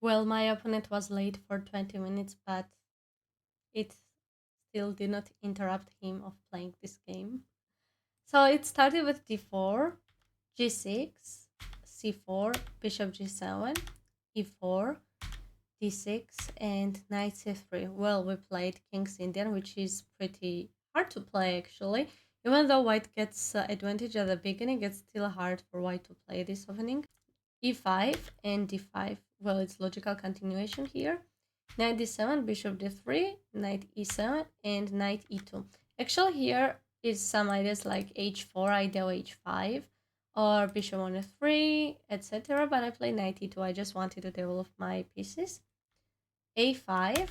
Well, my opponent was late for 20 minutes, but it still did not interrupt him of playing this game. So it started with d4, g6, c4, bishop g7, e4, d6, and knight c3. Well, we played King's Indian, which is pretty hard to play actually. Even though white gets advantage at the beginning, it's still hard for white to play this opening. e5 and d5. Well, it's logical continuation here. Knight d7, bishop d3, knight e7, and knight e2. Actually, here is some ideas like h4, idea h5, or bishop on f3, etc. But I play knight e2. I just wanted to develop my pieces. a5,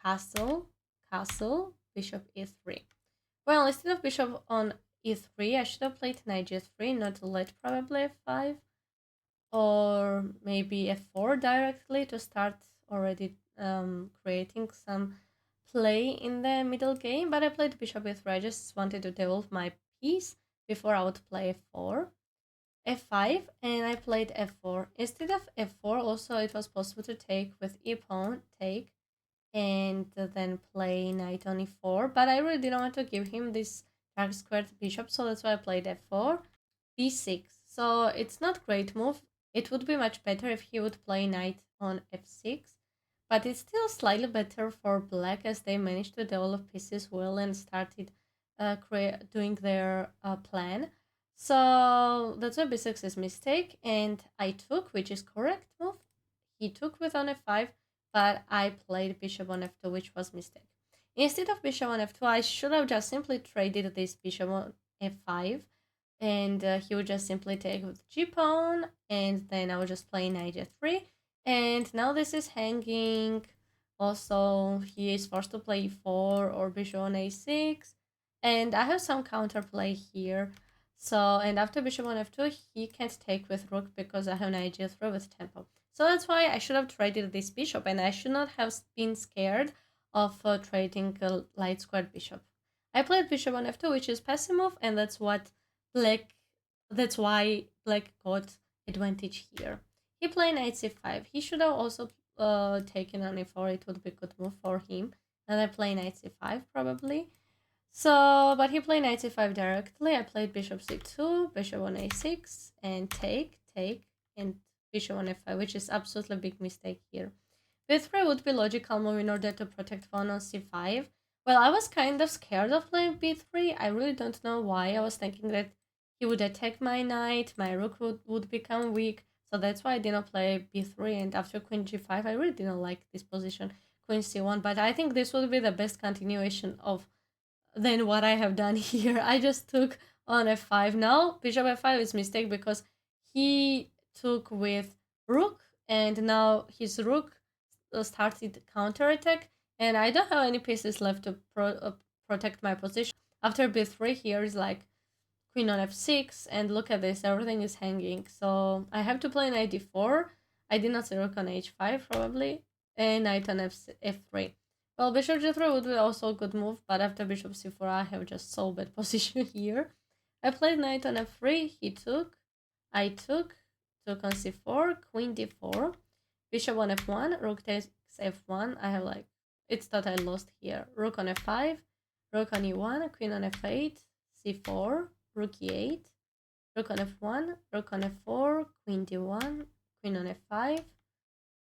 castle, castle, bishop e3. Well, instead of bishop on e3, I should have played knight g3, not let probably f5, or maybe f4 directly to start already creating some play in the middle game. But I played bishop e3. I just wanted to develop my piece before I would play f4. f5, and I played f4. Instead of f4, also it was possible to take with e pawn, take, and then play knight on e4. But I really didn't want to give him this dark squared bishop, so that's why I played f4, b6. So it's not great move. It would be much better if he would play knight on f6, but it's still slightly better for black as they managed to develop pieces well and started doing their plan. So that's why b6 is mistake, and I took, which is correct move. He took with on f5, but I played bishop on f2, which was mistake. Instead of bishop on f2, I should have just simply traded this bishop on f5, and he would just simply take with g pawn, and then I would just play knight g3, and now this is hanging. Also, he is forced to play e4 or bishop on a6, and I have some counterplay here. So, and after bishop on f2, he can't take with rook because I have knight g3 with tempo. So that's why I should have traded this bishop, and I should not have been scared of trading a light squared bishop. I played bishop on f2, which is passive move, and black that's why black got advantage here. He played knight c5. He should have also taken on e4. It would be a good move for him. And I play knight c5 probably. So, but he played knight c5 directly. I played bishop c2, bishop on a6, and take, and bishop on f5, which is absolutely big mistake here. b3 would be logical move in order to protect pawn on c5. Well, I was kind of scared of playing b3. I really don't know why. I was thinking that he would attack my knight, my rook would become weak. So that's why I didn't play b3. And after queen g5, I really didn't like this position, queen c1. But I think this would be the best continuation of than what I have done here. I just took on f5. Now bishop f5 is mistake because he took with rook, and now his rook started counter attack, and I don't have any pieces left to protect my position. After b3, here is like queen on f6, and look at this, everything is hanging. So I have to play knight d4. I did not see rook on h5 probably, and knight on f3. Well, bishop g3 would be also a good move, but after bishop c4, I have just so bad position here. I played knight on f3, he took, I took on c4, queen d4, bishop on f1, rook takes f1. I have like, it's that I lost here. Rook on f5, rook on e1, queen on f8, c4, rook e8, rook on f1, rook on f4, queen d1, queen on f5,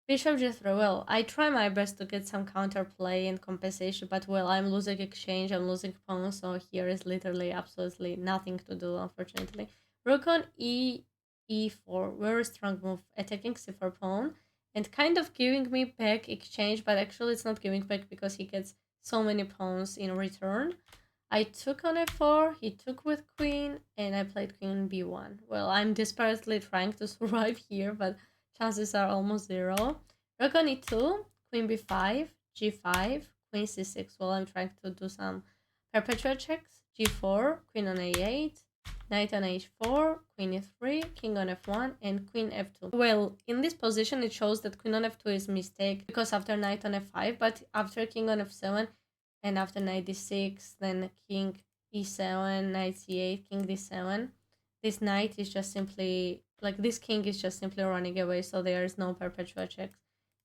bishop g3. Well, I try my best to get some counterplay and compensation, but well, I'm losing exchange, I'm losing pawn, so here is literally absolutely nothing to do, unfortunately. Rook on e4, very strong move, attacking c4 pawn, and kind of giving me back exchange, but actually it's not giving back because he gets so many pawns in return. I took on f4, he took with queen, and I played queen b1. Well, I'm desperately trying to survive here, but chances are almost zero. Rook on e2, queen b5, g5, queen c6. Well, I'm trying to do some perpetual checks. g4, queen on a8, knight on h4, queen e3, king on f1, and queen f2. Well, in this position, it shows that queen on f2 is mistake because after knight on f5, but after king on f7, and after knight d6, then king e7, knight c8, king d7. This knight is just simply, like this king is just simply running away, so there is no perpetual checks.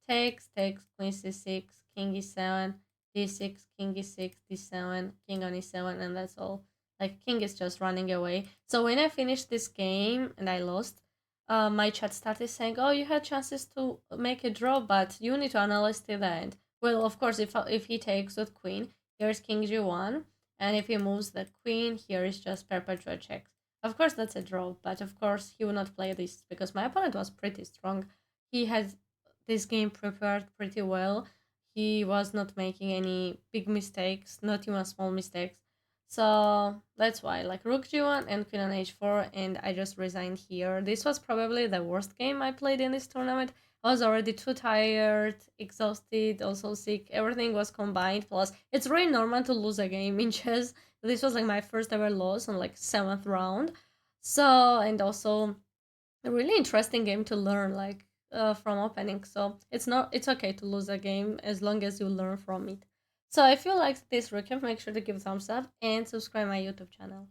takes, queen c6, king e7, d6, king e6, d7, king on e7, and that's all. Like, king is just running away. So when I finished this game and I lost, my chat started saying, "Oh, you had chances to make a draw, but you need to analyze till the end." Well, of course, if he takes with queen, here's king g1, and if he moves the queen, here is just perpetual checks. Of course, that's a draw, but of course, he would not play this because my opponent was pretty strong. He had this game prepared pretty well. He was not making any big mistakes, not even small mistakes. So that's why, like, rook g1 and queen on h4, and I just resigned here. This was probably the worst game I played in this tournament. I was already too tired, exhausted, also sick. Everything was combined. Plus, it's really normal to lose a game in chess. This was like my first ever loss on like 7th round. So, and also a really interesting game to learn, like, from opening. So it's okay to lose a game as long as you learn from it. So if you liked this recap, make sure to give a thumbs up and subscribe my YouTube channel.